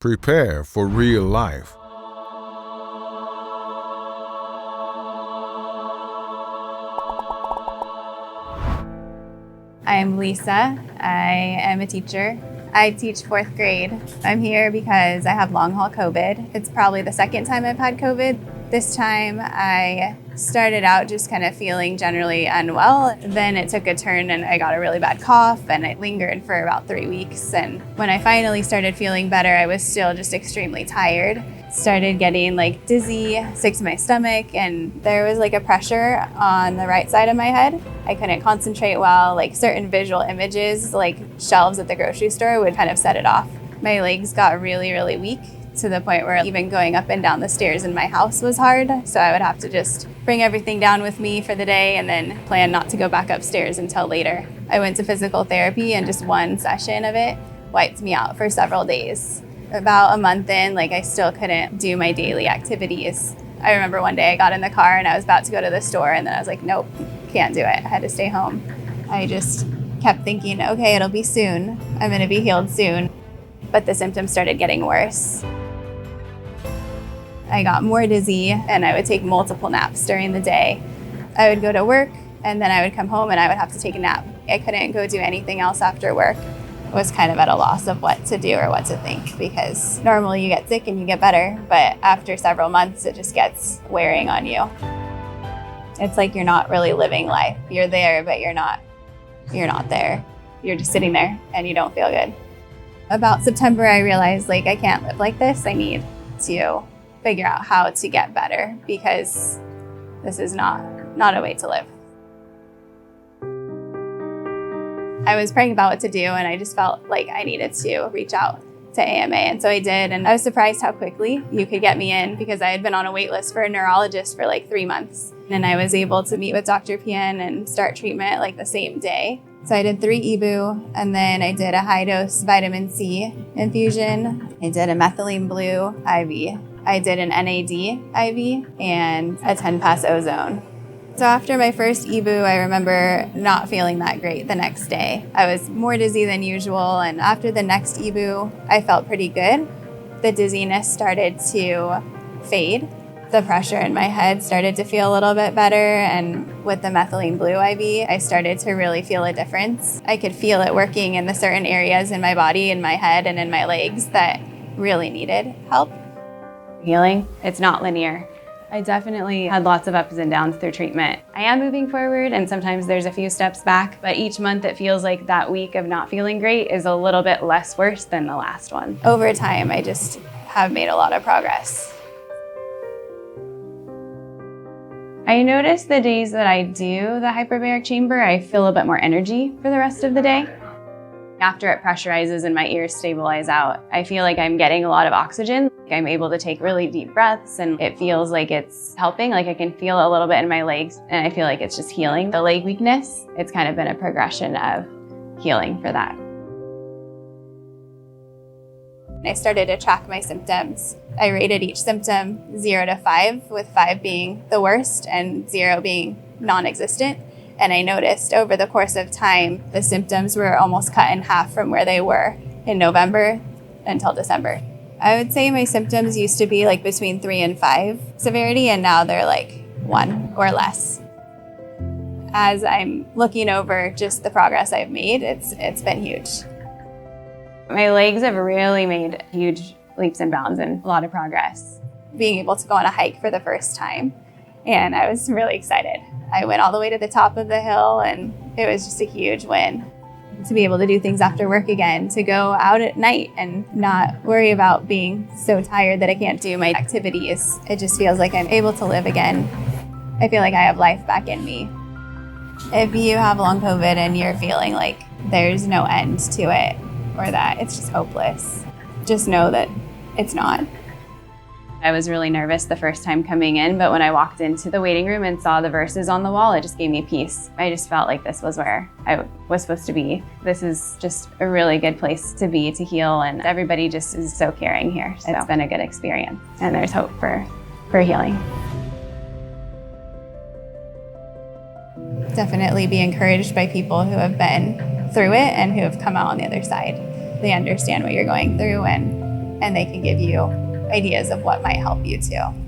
Prepare for real life. I'm Lisa. I am a teacher. I teach fourth grade. I'm here because I have long haul COVID. It's probably the second time I've had COVID. This time I started out just kind of feeling generally unwell. Then it took a turn and I got a really bad cough and it lingered for about 3 weeks. And when I finally started feeling better, I was still just extremely tired. Started getting like dizzy, sick to my stomach, and there was like a pressure on the right side of my head. I couldn't concentrate well. Like certain visual images, like shelves at the grocery store, would kind of set it off. My legs got really, really weak to the point where even going up and down the stairs in my house was hard. So I would have to just bring everything down with me for the day and then plan not to go back upstairs until later. I went to physical therapy and just one session of it wiped me out for several days. About a month in, like I still couldn't do my daily activities. I remember one day I got in the car and I was about to go to the store and then I was like, nope, can't do it. I had to stay home. I just kept thinking, okay, it'll be soon. I'm gonna be healed soon. But the symptoms started getting worse. I got more dizzy and I would take multiple naps during the day. I would go to work and then I would come home and I would have to take a nap. I couldn't go do anything else after work. Was kind of at a loss of what to do or what to think, because normally you get sick and you get better, but after several months it just gets wearing on you. It's like you're not really living life. You're there, but you're not there. You're just sitting there and you don't feel good. About September, I realized like I can't live like this. I need to figure out how to get better, because this is not a way to live. I was praying about what to do and I just felt like I needed to reach out to AMA, and so I did, and I was surprised how quickly you could get me in, because I had been on a wait list for a neurologist for like 3 months, and I was able to meet with Dr. Pien and start treatment like the same day. So I did 3 EBU, and then I did a high-dose vitamin C infusion. I did a methylene blue IV. I did an NAD IV and a 10-pass ozone. So after my first EBU, I remember not feeling that great the next day. I was more dizzy than usual, and after the next EBU, I felt pretty good. The dizziness started to fade. The pressure in my head started to feel a little bit better, and with the methylene blue IV, I started to really feel a difference. I could feel it working in the certain areas in my body, in my head, and in my legs that really needed help. Healing, it's not linear. I definitely had lots of ups and downs through treatment. I am moving forward, and sometimes there's a few steps back, but each month it feels like that week of not feeling great is a little bit less worse than the last one. Over time, I just have made a lot of progress. I notice the days that I do the hyperbaric chamber, I feel a bit more energy for the rest of the day. After it pressurizes and my ears stabilize out, I feel like I'm getting a lot of oxygen. I'm able to take really deep breaths and it feels like it's helping. Like I can feel a little bit in my legs and I feel like it's just healing the leg weakness. It's kind of been a progression of healing for that. I started to track my symptoms. I rated each symptom 0 to 5, with 5 being the worst and 0 being non-existent. And I noticed over the course of time, the symptoms were almost cut in half from where they were in November until December. I would say my symptoms used to be like between 3 and 5 severity, and now they're like 1 or less. As I'm looking over just the progress I've made, it's been huge. My legs have really made huge leaps and bounds and a lot of progress. Being able to go on a hike for the first time, and I was really excited. I went all the way to the top of the hill, and it was just a huge win. To be able to do things after work again, to go out at night and not worry about being so tired that I can't do my activities. It just feels like I'm able to live again. I feel like I have life back in me. If you have long COVID and you're feeling like there's no end to it, or that it's just hopeless, just know that it's not. I was really nervous the first time coming in, but when I walked into the waiting room and saw the verses on the wall, it just gave me peace. I just felt like this was where I was supposed to be. This is just a really good place to be, to heal, and everybody just is so caring here. So it's been a good experience, and there's hope for healing. Definitely be encouraged by people who have been through it and who have come out on the other side. They understand what you're going through, and and they can give you ideas of what might help you too.